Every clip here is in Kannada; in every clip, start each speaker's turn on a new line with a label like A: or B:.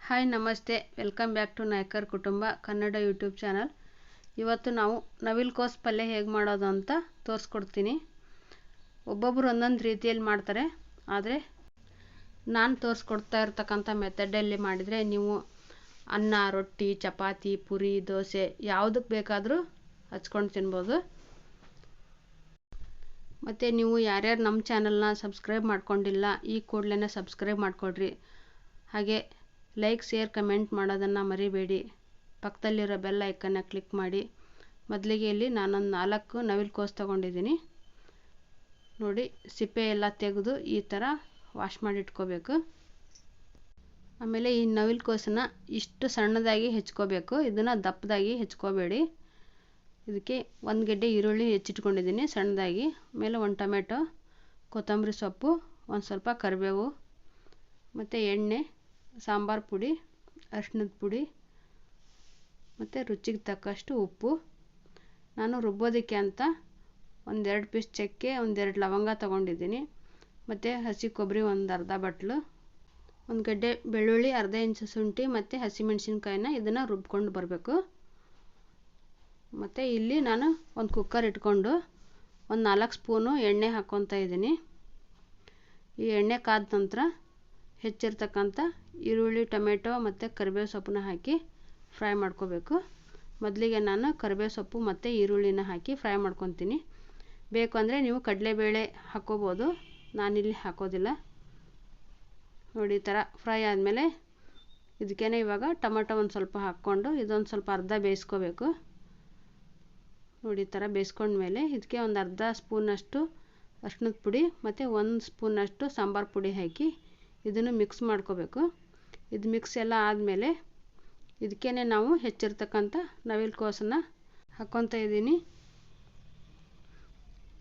A: ಹಾಯ್ ನಮಸ್ತೆ, ವೆಲ್ಕಮ್ ಬ್ಯಾಕ್ ಟು ನಾಯ್ಕರ್ ಕುಟುಂಬ ಕನ್ನಡ ಯೂಟ್ಯೂಬ್ ಚಾನಲ್. ಇವತ್ತು ನಾವು ನವಿಲುಕೋಸು ಪಲ್ಯ ಹೇಗೆ ಮಾಡೋದು ಅಂತ ತೋರಿಸ್ಕೊಡ್ತೀನಿ. ಒಬ್ಬೊಬ್ಬರು ಒಂದೊಂದು ರೀತಿಯಲ್ಲಿ ಮಾಡ್ತಾರೆ, ಆದರೆ ನಾನು ತೋರಿಸ್ಕೊಡ್ತಾ ಇರ್ತಕ್ಕಂಥ ಮೆಥಡಲ್ಲಿ ಮಾಡಿದರೆ ನೀವು ಅನ್ನ, ರೊಟ್ಟಿ, ಚಪಾತಿ, ಪೂರಿ, ದೋಸೆ ಯಾವುದಕ್ಕೆ ಬೇಕಾದರೂ ಹಚ್ಕೊಂಡು ತಿನ್ಬೋದು. ಮತ್ತು ನೀವು ಯಾರ್ಯಾರು ನಮ್ಮ ಚಾನಲ್ನ ಸಬ್ಸ್ಕ್ರೈಬ್ ಮಾಡ್ಕೊಂಡಿಲ್ಲ, ಈ ಕೂಡಲೇ ಸಬ್ಸ್ಕ್ರೈಬ್ ಮಾಡ್ಕೊಳ್ರಿ. ಹಾಗೆ ಲೈಕ್, ಶೇರ್, ಕಮೆಂಟ್ ಮಾಡೋದನ್ನು ಮರಿಬೇಡಿ. ಪಕ್ಕದಲ್ಲಿರೋ ಬೆಲ್ ಐಕನ್ನ ಕ್ಲಿಕ್ ಮಾಡಿ. ಮೊದಲಿಗೆ ಇಲ್ಲಿ ನಾನೊಂದು 4 ನವಿಲುಕೋಸು ತೊಗೊಂಡಿದ್ದೀನಿ. ನೋಡಿ, ಸಿಪ್ಪೆ ಎಲ್ಲ ತೆಗೆದು ಈ ಥರ ವಾಶ್ ಮಾಡಿ ಇಟ್ಕೋಬೇಕು. ಆಮೇಲೆ ಈ ನವಿಲುಕೋಸನ್ನ ಇಷ್ಟು ಸಣ್ಣದಾಗಿ ಹೆಚ್ಕೋಬೇಕು, ಇದನ್ನು ದಪ್ಪದಾಗಿ ಹೆಚ್ಕೋಬೇಡಿ. ಇದಕ್ಕೆ 1 ಗೆಡ್ಡೆ ಈರುಳ್ಳಿ ಹೆಚ್ಚಿಟ್ಕೊಂಡಿದ್ದೀನಿ ಸಣ್ಣದಾಗಿ. ಆಮೇಲೆ 1 ಟೊಮೆಟೊ, ಕೊತ್ತಂಬರಿ ಸೊಪ್ಪು, ಒಂದು ಸ್ವಲ್ಪ ಕರಿಬೇವು, ಮತ್ತು ಎಣ್ಣೆ, ಸಾಂಬಾರು ಪುಡಿ, ಅರಿಶಿಣದ ಪುಡಿ, ಮತ್ತು ರುಚಿಗೆ ತಕ್ಕಷ್ಟು ಉಪ್ಪು. ನಾನು ರುಬ್ಬೋದಕ್ಕೆ ಅಂತ 1-2 ಪೀಸ್ ಚಕ್ಕೆ, 1-2 ಲವಂಗ ತೊಗೊಂಡಿದ್ದೀನಿ. ಮತ್ತು ಹಸಿ ಕೊಬ್ಬರಿ ಒಂದು ಅರ್ಧ ಬಟ್ಲು, 1 ಗಡ್ಡೆ ಬೆಳ್ಳುಳ್ಳಿ, ಅರ್ಧ ಇಂಚು ಶುಂಠಿ ಮತ್ತು ಹಸಿಮೆಣಸಿನ್ಕಾಯಿನ ಇದನ್ನು ರುಬ್ಕೊಂಡು ಬರಬೇಕು. ಮತ್ತು ಇಲ್ಲಿ ನಾನು ಒಂದು ಕುಕ್ಕರ್ ಇಟ್ಕೊಂಡು 4 ಸ್ಪೂನು ಎಣ್ಣೆ ಹಾಕ್ಕೊತಾ ಇದ್ದೀನಿ. ಈ ಎಣ್ಣೆ ಕಾದ ನಂತರ ಹೆಚ್ಚಿರ್ತಕ್ಕಂಥ ಈರುಳ್ಳಿ, ಟೊಮೆಟೊ ಮತ್ತು ಕರಿಬೇವು ಸೊಪ್ಪನ್ನ ಹಾಕಿ ಫ್ರೈ ಮಾಡ್ಕೋಬೇಕು. ಮೊದಲಿಗೆ ನಾನು ಕರಿಬೇವು ಸೊಪ್ಪು ಮತ್ತು ಈರುಳ್ಳಿನ ಹಾಕಿ ಫ್ರೈ ಮಾಡ್ಕೊತೀನಿ. ಬೇಕು ಅಂದರೆ ನೀವು ಕಡಲೆಬೇಳೆ ಹಾಕ್ಕೋಬೋದು, ನಾನಿಲ್ಲಿ ಹಾಕೋದಿಲ್ಲ. ನೋಡಿ, ಈ ಥರ ಫ್ರೈ ಆದಮೇಲೆ ಇದಕ್ಕೇ ಇವಾಗ ಟೊಮೆಟೊ ಒಂದು ಸ್ವಲ್ಪ ಹಾಕ್ಕೊಂಡು ಇದೊಂದು ಸ್ವಲ್ಪ ಅರ್ಧ ಬೇಯಿಸ್ಕೋಬೇಕು. ನೋಡಿ, ಈ ಥರ ಬೇಯಿಸ್ಕೊಂಡ್ಮೇಲೆ ಇದಕ್ಕೆ ಒಂದು ಅರ್ಧ ಸ್ಪೂನಷ್ಟು ಅರಿಶಿಣದ ಪುಡಿ ಮತ್ತು 1 ಸ್ಪೂನಷ್ಟು ಸಾಂಬಾರು ಪುಡಿ ಹಾಕಿ ಇದನ್ನು ಮಿಕ್ಸ್ ಮಾಡ್ಕೋಬೇಕು. ಇದು ಮಿಕ್ಸ್ ಎಲ್ಲ ಆದಮೇಲೆ ಇದಕ್ಕೇ ನಾವು ಹೆಚ್ಚಿರ್ತಕ್ಕಂಥ ನವಿಲುಕೋಸನ್ನು ಹಾಕ್ಕೊತಾ ಇದ್ದೀನಿ.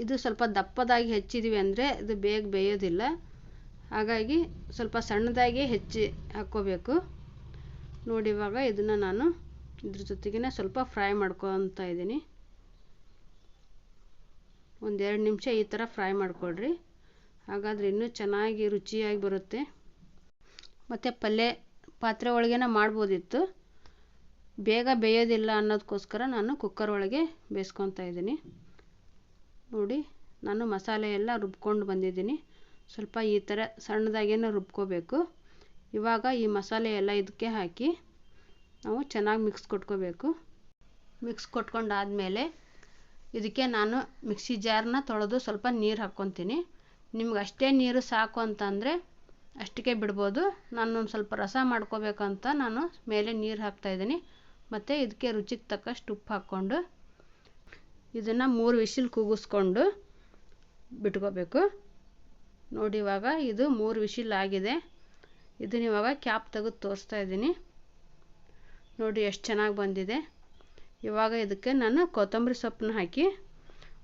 A: ಇದು ಸ್ವಲ್ಪ ದಪ್ಪದಾಗಿ ಹೆಚ್ಚಿದ್ದೀವಿ ಅಂದರೆ ಇದು ಬೇಗ ಬೇಯೋದಿಲ್ಲ, ಹಾಗಾಗಿ ಸ್ವಲ್ಪ ಸಣ್ಣದಾಗಿ ಹೆಚ್ಚಿ ಹಾಕ್ಕೋಬೇಕು. ನೋಡಿ, ಇವಾಗ ಇದನ್ನು ನಾನು ಇದ್ರ ಜೊತೆಗೇ ಸ್ವಲ್ಪ ಫ್ರೈ ಮಾಡ್ಕೊತಾ ಇದ್ದೀನಿ. 1-2 ನಿಮಿಷ ಈ ಥರ ಫ್ರೈ ಮಾಡ್ಕೊಳ್ರಿ, ಹಾಗಾದರೆ ಇನ್ನೂ ಚೆನ್ನಾಗಿ ರುಚಿಯಾಗಿ ಬರುತ್ತೆ. ಮತ್ತು ಪಲ್ಯ ಪಾತ್ರೆ ಒಳಗೇನ ಮಾಡ್ಬೋದಿತ್ತು, ಬೇಗ ಬೇಯೋದಿಲ್ಲ ಅನ್ನೋದಕ್ಕೋಸ್ಕರ ನಾನು ಕುಕ್ಕರ್ ಒಳಗೆ ಬೇಯಿಸ್ಕೊತಾ ಇದ್ದೀನಿ. ನೋಡಿ, ನಾನು ಮಸಾಲೆ ಎಲ್ಲ ರುಬ್ಕೊಂಡು ಬಂದಿದ್ದೀನಿ. ಸ್ವಲ್ಪ ಈ ಥರ ಸಣ್ಣದಾಗೇನೆ ರುಬ್ಕೋಬೇಕು. ಇವಾಗ ಈ ಮಸಾಲೆ ಎಲ್ಲ ಇದಕ್ಕೆ ಹಾಕಿ ನಾವು ಚೆನ್ನಾಗಿ ಮಿಕ್ಸ್ ಕೊಟ್ಕೋಬೇಕು. ಮಿಕ್ಸ್ ಕೊಟ್ಕೊಂಡಾದಮೇಲೆ ಇದಕ್ಕೆ ನಾನು ಮಿಕ್ಸಿ ಜಾರನ್ನ ತೊಳೆದು ಸ್ವಲ್ಪ ನೀರು ಹಾಕ್ಕೊತೀನಿ. ನಿಮ್ಗೆ ಅಷ್ಟೇ ನೀರು ಸಾಕು ಅಂತಂದರೆ ಅಷ್ಟಕ್ಕೆ ಬಿಡ್ಬೋದು. ನಾನೊಂದು ಸ್ವಲ್ಪ ರಸ ಮಾಡ್ಕೋಬೇಕಂತ ನಾನು ಮೇಲೆ ನೀರು ಹಾಕ್ತಾಯಿದ್ದೀನಿ. ಮತ್ತು ಇದಕ್ಕೆ ರುಚಿಗೆ ತಕ್ಕಷ್ಟು ಉಪ್ಪು ಹಾಕ್ಕೊಂಡು ಇದನ್ನು 3 ವಿಸಿಲ್ ಕೂಗಿಸ್ಕೊಂಡು ಬಿಟ್ಕೋಬೇಕು. ನೋಡಿ, ಇವಾಗ ಇದು 3 ವಿಸಿಲ್ ಆಗಿದೆ. ಇದನ್ನ ಇವಾಗ ಕ್ಯಾಪ್ ತೆಗೆದು ತೋರಿಸ್ತಾ ಇದ್ದೀನಿ. ನೋಡಿ ಎಷ್ಟು ಚೆನ್ನಾಗಿ ಬಂದಿದೆ. ಇವಾಗ ಇದಕ್ಕೆ ನಾನು ಕೊತ್ತಂಬರಿ ಸೊಪ್ಪನ್ನ ಹಾಕಿ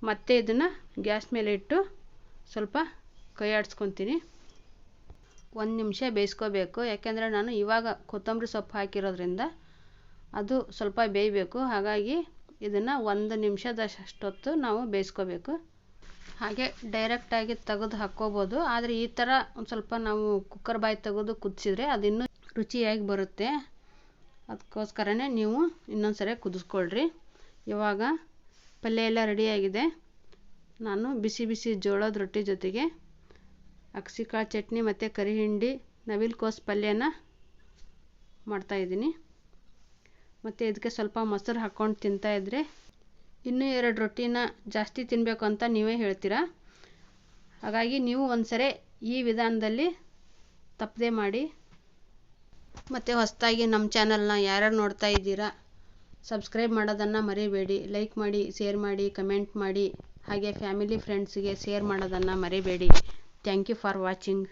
A: ಮತ್ತೆ ಇದನ್ನು ಗ್ಯಾಸ್ ಮೇಲೆ ಇಟ್ಟು ಸ್ವಲ್ಪ ಕೈ ಆಡಿಸ್ಕೊತೀನಿ. 1 ನಿಮಿಷ ಬೇಯಿಸ್ಕೋಬೇಕು, ಯಾಕೆಂದರೆ ನಾನು ಇವಾಗ ಕೊತ್ತಂಬರಿ ಸೊಪ್ಪು ಹಾಕಿರೋದ್ರಿಂದ ಅದು ಸ್ವಲ್ಪ ಬೇಯಬೇಕು. ಹಾಗಾಗಿ ಇದನ್ನು 1 ನಿಮಿಷದಷ್ಟೊತ್ತು ನಾವು ಬೇಯಿಸ್ಕೋಬೇಕು. ಹಾಗೆ ಡೈರೆಕ್ಟಾಗಿ ತೆಗೆದು ಹಾಕ್ಕೋಬೋದು, ಆದರೆ ಈ ಥರ ಒಂದು ಸ್ವಲ್ಪ ನಾವು ಕುಕ್ಕರ್ ಬಾಯಿ ತೆಗೆದು ಕುದಿಸಿದ್ರೆ ಅದಿನ್ನೂ ರುಚಿಯಾಗಿ ಬರುತ್ತೆ. ಅದಕ್ಕೋಸ್ಕರನೇ ನೀವು ಇನ್ನೊಂದು ಸರಿ ಕುದಿಸ್ಕೊಳ್ರಿ. ಇವಾಗ ಪಲ್ಯ ಎಲ್ಲ ರೆಡಿಯಾಗಿದೆ. ನಾನು ಬಿಸಿ ಬಿಸಿ ಜೋಳದ ರೊಟ್ಟಿ ಜೊತೆಗೆ ಅಗಸಿಕಾಳು ಚಟ್ನಿ ಮತ್ತು ಕರಿ ಹಿಂಡಿ ನವಿಲುಕೋಸು ಪಲ್ಯನ ಮಾಡ್ತಾಯಿದ್ದೀನಿ. ಮತ್ತು ಇದಕ್ಕೆ ಸ್ವಲ್ಪ ಮೊಸರು ಹಾಕ್ಕೊಂಡು ತಿಂತಾಯಿದ್ರೆ ಇನ್ನೂ 2 ರೊಟ್ಟಿನ ಜಾಸ್ತಿ ತಿನ್ನಬೇಕು ಅಂತ ನೀವೇ ಹೇಳ್ತೀರಾ. ಹಾಗಾಗಿ ನೀವು ಒಂದು ಸರಿ ಈ ವಿಧಾನದಲ್ಲಿ ತಪ್ಪದೆ ಮಾಡಿ. ಮತ್ತು ಹೊಸದಾಗಿ ನಮ್ಮ ಚಾನಲ್ನ ಯಾರ್ಯಾರು ನೋಡ್ತಾ ಇದ್ದೀರಾ ಸಬ್ಸ್ಕ್ರೈಬ್ ಮಾಡೋದನ್ನು ಮರಿಬೇಡಿ. ಲೈಕ್ ಮಾಡಿ, ಶೇರ್ ಮಾಡಿ, ಕಮೆಂಟ್ ಮಾಡಿ. ಹಾಗೆ ಫ್ಯಾಮಿಲಿ ಫ್ರೆಂಡ್ಸಿಗೆ ಶೇರ್ ಮಾಡೋದನ್ನು ಮರಿಬೇಡಿ. Thank you for watching.